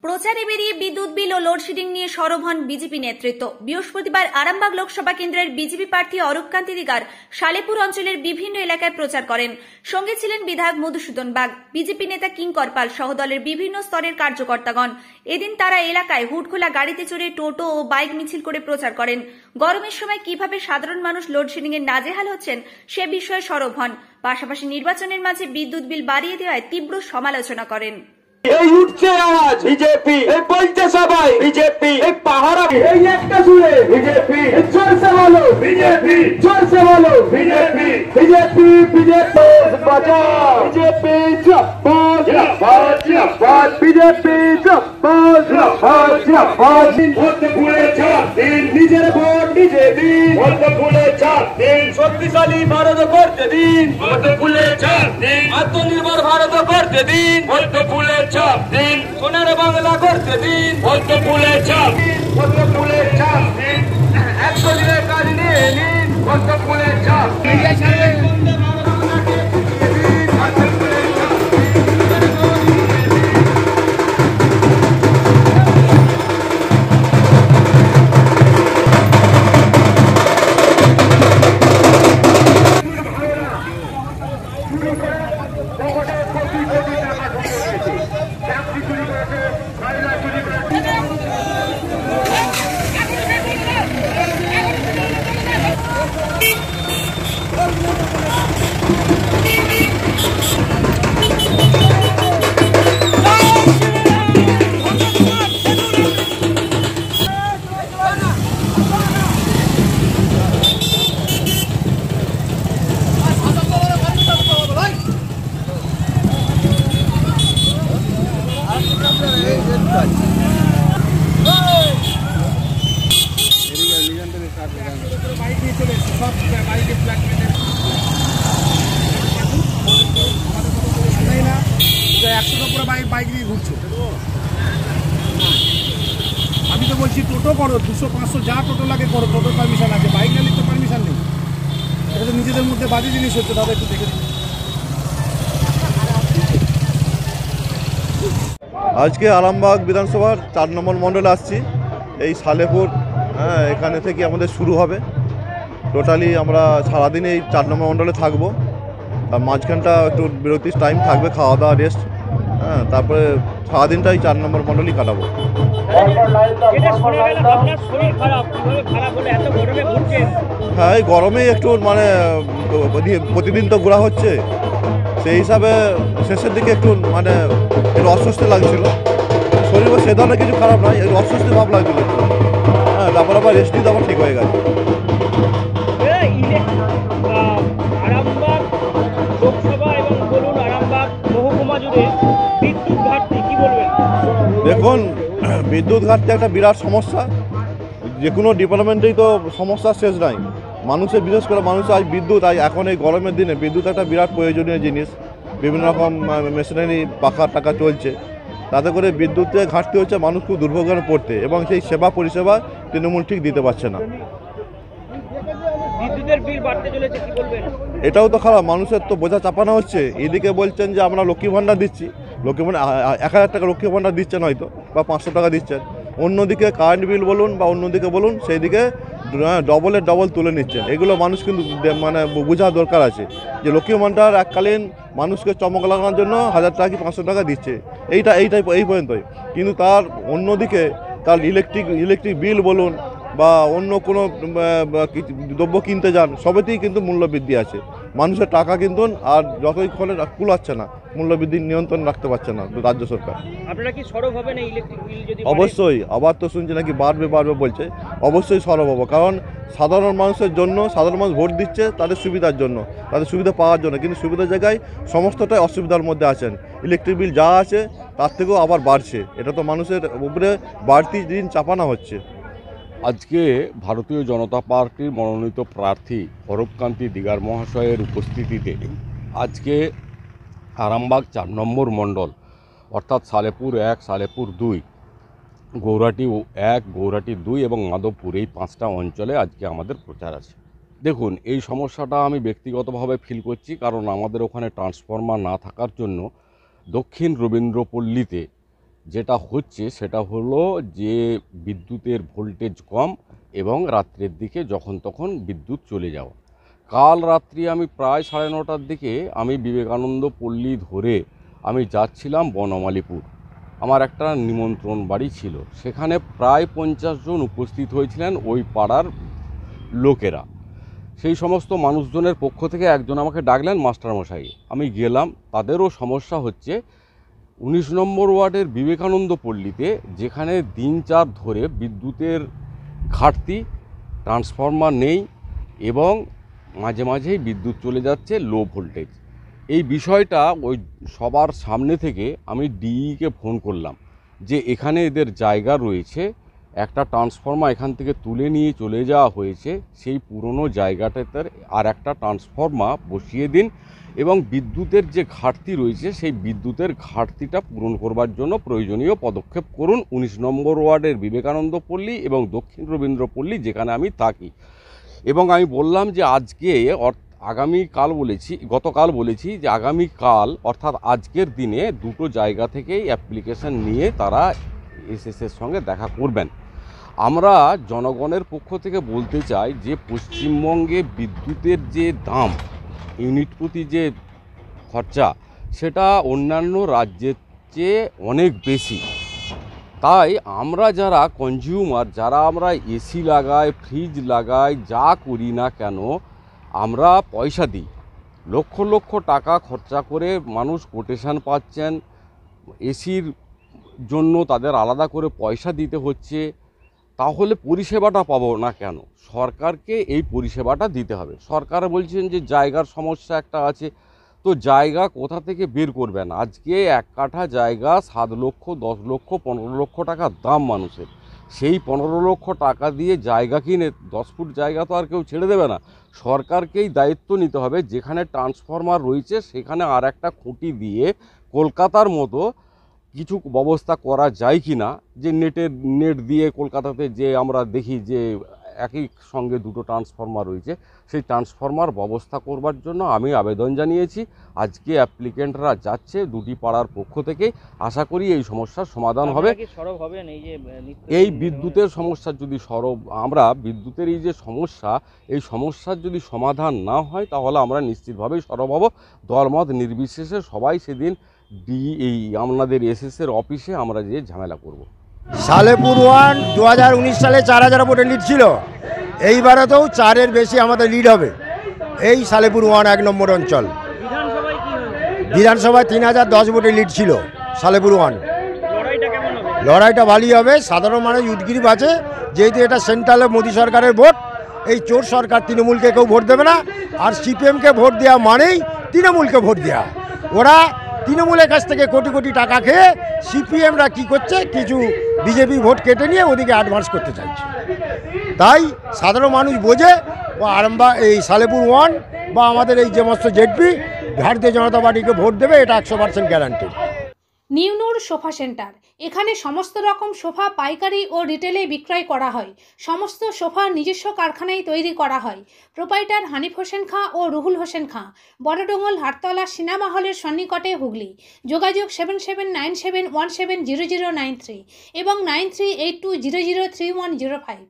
প্রচারে বেরিয়ে বিদ্যুৎ বিল ও লোডশেডিং নিয়ে সরব হন বিজেপি নেতৃত্ব। বৃহস্পতিবার আরামবাগ লোকসভা কেন্দ্রের বিজেপি প্রার্থী অরূপকান্তি দিগার সালেপুর অঞ্চলের বিভিন্ন এলাকায় প্রচার করেন। সঙ্গে ছিলেন বিধায়ক মধুসূদন বাগ, বিজেপি নেতা কিঙ্কর পাল সহ দলের বিভিন্ন স্তরের কার্যকর্তাগণ। এদিন তারা এলাকায় হুডখোলা গাড়িতে চড়ে টোটো ও বাইক মিছিল করে প্রচার করেন। গরমের সময় কিভাবে সাধারণ মানুষ লোডশেডিং এর নাজেহাল হচ্ছেন সে বিষয়ে সরব হন। পাশাপাশি নির্বাচনের মাঝে বিদ্যুৎ বিল বাড়িয়ে দেওয়ায় তীব্র সমালোচনা করেন। এই উঠছে আওয়াজ বিজেপি, এই বলছে সবাই বিজেপি, এই পাহারা এই একটা সুরে বিজেপি, জোরসে বলো বিজেপি, জোরসে বলো বিজেপি, বিজেপি বিজেপি বাঁচাও, বিজেপি জিন্দাবাদ জিন্দাবাদ জিন্দাবাদ, বিজেপি জিন্দাবাদ জিন্দাবাদ জিন্দাবাদ। ভোট ভুলে ছাড় দিন, নিজের ভোট নিজে দিন, ভোট ভুলে ছাড় দিন, শক্তিশালী ভারত করতে দিন, ভোট ভুলে ছাড় দিন, আত্মনির্ভর ভারত করতে দিন, ভোট ভুলে ছাড় দিন, সোনার বাংলা করতে দিন, ভোট ভুলে ছাড় দিন, ভোট ভুলে ছাড় দিন, 100 দিনের কাজ নিয়ে নিন, ভোট ভুলে ছাড় দিন। বাইক নিয়ে ঘুরছো, আমি তো বলছি টোটো করো, 200-500 যা টোটো লাগে করো, টোটোর পারমিশন আছে, বাইক নিলে তো পারমিশন নেই। এটা তো নিজেদের মধ্যে বাজে জিনিস হচ্ছে, দাদা একটু দেখে। আজকে আরামবাগ বিধানসভার 4 নম্বর মণ্ডলে আসছি। এই সালেপুর, এখানে থেকে আমাদের শুরু হবে। টোটালি আমরা সারাদিন এই 4 নম্বর মণ্ডলে থাকবো। তার মাঝখানটা একটু বিরতির টাইম থাকবে, খাওয়া দাওয়া রেস্ট। তারপরে সারাদিনটাই 4 নম্বর মণ্ডলই কাটাবো। হ্যাঁ, এই গরমে একটু মানে প্রতিদিন তো ঘোরা হচ্ছে, সেই হিসাবে শেষের দিকে একটু মানে একটু অস্বস্তি লাগছিল। শরীরে সে ধরনের কিছু খারাপ নয়, একটু অস্বস্তি ভাব লাগছিল। তারপর আবার রেস্ট নিতে আবার ঠিক হয়ে গেছে। দেখুন, বিদ্যুৎ ঘাটতি একটা বিরাট সমস্যা। যে কোনো ডিপার্টমেন্টেই তো সমস্যার শেষ নাই। মানুষের, বিশেষ করে মানুষের আজ বিদ্যুৎ, আজ এখন এই গরমের দিনে বিদ্যুৎ একটা বিরাট প্রয়োজনীয় জিনিস। বিভিন্ন রকম মেশিনারি পাখা টাকা চলছে, তাতে করে বিদ্যুতের ঘাটতি হচ্ছে, মানুষ খুব দুর্ভোগে পড়তে, এবং সেই সেবা পরিষেবা তৃণমূল ঠিক দিতে পারছে না। এটাও তো খারাপ, মানুষের তো বোঝা চাপানো হচ্ছে। এদিকে বলছেন যে আমরা লক্ষ্মী ভাণ্ডার দিচ্ছি, লক্ষ্মী ভাণ্ডার 1000 টাকা লক্ষ্মী ভাণ্ডার দিচ্ছেন হয়তো, বা 500 টাকা দিচ্ছেন। অন্যদিকে কারেন্ট বিল বলুন বা অন্যদিকে বলুন, সেই দিকে ডবলের ডবল তুলে নিচ্ছেন। এগুলো মানুষ কিন্তু মানে বোঝা দরকার আছে যে লক্ষ্মী ভাণ্ডার এককালীন মানুষকে চমক লাগানোর জন্য 1000 টাকা কি 500 টাকা দিচ্ছে, এই পর্যন্তই। কিন্তু তার অন্যদিকে তার ইলেকট্রিক বিল বলুন বা অন্য কোনো দ্রব্য কিনতে যান, সবেতেই কিন্তু মূল্য বৃদ্ধি আছে। মানুষের টাকা কিন্তু আর যতক্ষণে কুলাচ্ছে না, মূল্য বৃদ্ধির নিয়ন্ত্রণ রাখতে পারছে না রাজ্য সরকার। আপনারা কি সরব হবেন এই ইলেকট্রিক বিল যদি? অবশ্যই, আবার তো শুনছি নাকি বাড়বে বলছে। অবশ্যই সরব হবো, কারণ সাধারণ মানুষের জন্য, সাধারণ মানুষ ভোট দিচ্ছে তাদের সুবিধার জন্য, তাদের সুবিধা পাওয়ার জন্য, কিন্তু সুবিধার জায়গায় সমস্তটাই অসুবিধার মধ্যে আছেন। ইলেকট্রিক বিল যা আছে তার থেকেও আবার বাড়ছে। এটা তো মানুষের উপরে বাড়তি দিন চাপানো হচ্ছে। আজকে ভারতীয় জনতা পার্টির মনোনীত প্রার্থী অরূপকান্তি দিগার মহাশয়ের উপস্থিতিতে আজকে আরামবাগ 4 নম্বর মণ্ডল, অর্থাৎ সালেপুর 1, সালেপুর 2, গৌরাটি 1, গৌরাটি 2 এবং মাধবপুর, এই 5টা অঞ্চলে আজকে আমাদের প্রচার আছে। দেখুন, এই সমস্যাটা আমি ব্যক্তিগতভাবে ফিল করছি, কারণ আমাদের ওখানে ট্রান্সফরমার না থাকার জন্য দক্ষিণ রবীন্দ্রপল্লীতে যেটা হচ্ছে সেটা হলো যে বিদ্যুতের ভোল্টেজ কম এবং রাত্রের দিকে যখন তখন বিদ্যুৎ চলে যাওয়া। কাল রাত্রি আমি প্রায় 9:30টার দিকে আমি বিবেকানন্দ পল্লী ধরে আমি যাচ্ছিলাম বনমালীপুর। আমার একটা নিমন্ত্রণ বাড়ি ছিল, সেখানে প্রায় 50 জন উপস্থিত হয়েছিলেন ওই পাড়ার লোকেরা। সেই সমস্ত মানুষজনের পক্ষ থেকে একজন আমাকে ডাকলেন মাস্টারমশাই। আমি গেলাম। তাদেরও সমস্যা হচ্ছে 19 নম্বর ওয়ার্ডের বিবেকানন্দ পল্লীতে, যেখানে দিন 4 ধরে বিদ্যুতের ঘাটতি, ট্রান্সফরমার নেই এবং মাঝে মাঝেই বিদ্যুৎ চলে যাচ্ছে লো ভোল্টেজ। এই বিষয়টা ওই সবার সামনে থেকে আমি ডিইকে ফোন করলাম যে এখানে এদের জায়গা রয়েছে, একটা ট্রান্সফরমার এখান থেকে তুলে নিয়ে চলে যাওয়া হয়েছে, সেই পুরনো জায়গাটাতে আর একটা ট্রান্সফরমার বসিয়ে দিন এবং বিদ্যুতের যে ঘাটতি রয়েছে সেই বিদ্যুতের ঘাটতিটা পূরণ করবার জন্য প্রয়োজনীয় পদক্ষেপ করুন 19 নম্বর ওয়ার্ডের বিবেকানন্দ পল্লী এবং দক্ষিণ রবীন্দ্র পল্লী যেখানে আমি থাকি। এবং আমি বললাম যে আজকে গতকাল বলেছি যে আগামীকাল অর্থাৎ আজকের দিনে দুটো জায়গা থেকেই অ্যাপ্লিকেশন নিয়ে তারা এসএসের সঙ্গে দেখা করবেন। আমরা জনগণের পক্ষ থেকে বলতে চাই যে পশ্চিমবঙ্গে বিদ্যুতের যে দাম, ইউনিট প্রতি যে খরচা, সেটা অন্যান্য রাজ্যের চেয়ে অনেক বেশি। তাই আমরা যারা কনজিউমার, যারা আমরা এসি লাগাই, ফ্রিজ লাগাই, যা করি না কেন, আমরা পয়সা দিই, লক্ষ লক্ষ টাকা খরচা করে মানুষ কোটেশন পাচ্ছেন, এসির জন্য তাদের আলাদা করে পয়সা দিতে হচ্ছে, তাহলে পরিষেবাটা পাবো না কেন? সরকারকে এই পরিষেবাটা দিতে হবে। সরকার বলছেন যে জায়গার সমস্যা একটা আছে, তো জায়গা কোথা থেকে বের করবেন? আজকে 1 কাঠা জায়গা 7 লক্ষ, 10 লক্ষ, 15 লক্ষ টাকা দাম মানুষের। সেই 15 লক্ষ টাকা দিয়ে জায়গা কিনে 10 ফুট জায়গা তো আর কেউ ছেড়ে দেবে না। সরকারকেই দায়িত্ব নিতে হবে, যেখানে ট্রান্সফরমার রয়েছে সেখানে আর একটা খুঁটি দিয়ে কলকাতার মতো কিছু ব্যবস্থা করা যায় কি না, যে নেট দিয়ে কলকাতাতে যে আমরা দেখি যে একই সঙ্গে দুটো ট্রান্সফরমার রয়েছে, সেই ট্রান্সফরমার ব্যবস্থা করবার জন্য আমি আবেদন জানিয়েছি। আজকে অ্যাপ্লিকেন্টরা যাচ্ছে দুটি পাড়ার পক্ষ থেকে। আশা করি এই সমস্যার সমাধান হবে। এই বিদ্যুতের সমস্যার যদি আমরা বিদ্যুতের এই যে সমস্যা, এই সমস্যার যদি সমাধান না হয় তাহলে আমরা নিশ্চিতভাবেই সরব হব। দলমত নির্বিশেষে সবাই সেদিন এই আমাদের এসএসের অফিসে আমরা যে ঝামেলা করব। সালেপুর 1 2019 সালে 4000 ভোটের লিড ছিল, এইবারেতেও 4-এর বেশি আমাদের লিড হবে। এই সালেপুর 1 1 নম্বর অঞ্চল। বিধানসভায় 3010 ভোটের লিড ছিল সালেপুর 1। লড়াইটা ভালোই হবে। সাধারণ মানুষ উদ্গ্রীব আছে, যেহেতু এটা সেন্ট্রালে মোদী সরকারের ভোট। এই চোর সরকার তৃণমূলকে কেউ ভোট দেবে না, আর সিপিএমকে ভোট দেওয়া মানেই তৃণমূলকে ভোট দেওয়া। ওরা তৃণমূলের কাছ থেকে কোটি কোটি টাকা খেয়ে সিপিএমরা কি করছে, কিছু বিজেপি ভোট কেটে নিয়ে ওদিকে অ্যাডভান্স করতে চাইছে। তাই সাধারণ মানুষ বোঝে, বা আরামবাগ এই সালেপুর 1 বা আমাদের এই সমস্ত জেডপি ভারতীয় জনতা পার্টিকে ভোট দেবে, এটা 100% গ্যারান্টি। নিউনুর সোফা সেন্টার, এখানে সমস্ত রকম সোফা পাইকারি ও রিটেলে বিক্রয় করা হয়। সমস্ত সোফা নিজস্ব কারখানায় তৈরি করা হয়। প্রোপাইটার হানিফ হোসেন খাঁ ও রুহুল হোসেন খাঁ, বড়ডোঙ্গল হাটতলা সিনেমা হলের সন্নিকটে, হুগলি। যোগাযোগ 7797170093 এবং 9382003105।